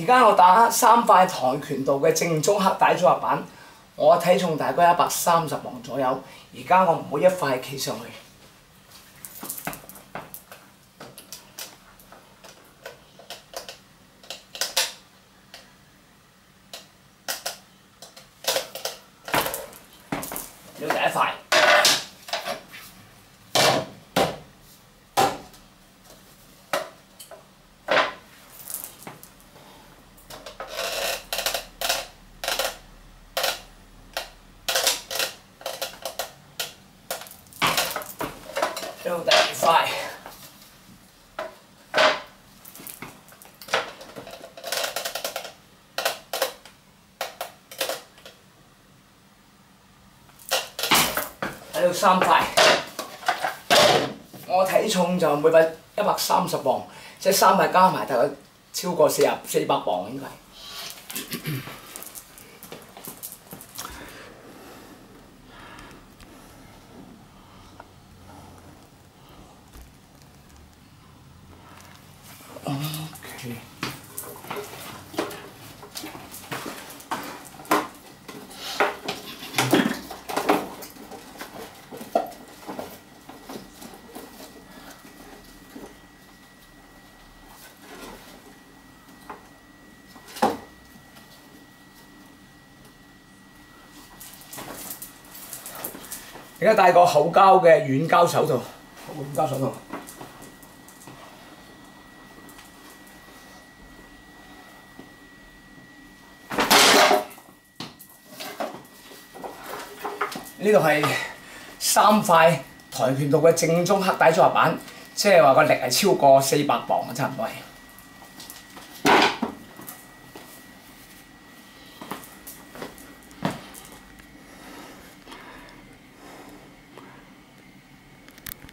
而家我打3塊跆拳道嘅正宗黑帶組合板，我體重大概130磅左右。而家我每一塊企上去。呢第一塊。呢度第二塊，喺度3塊，我體重就每塊130磅，即係3塊加埋大概超過400磅應該係。OK。而家戴個厚膠嘅軟膠手套，軟膠手套。呢度係3塊跆拳道嘅正宗黑帶組合板，即係話個力係超過400磅，差唔多係。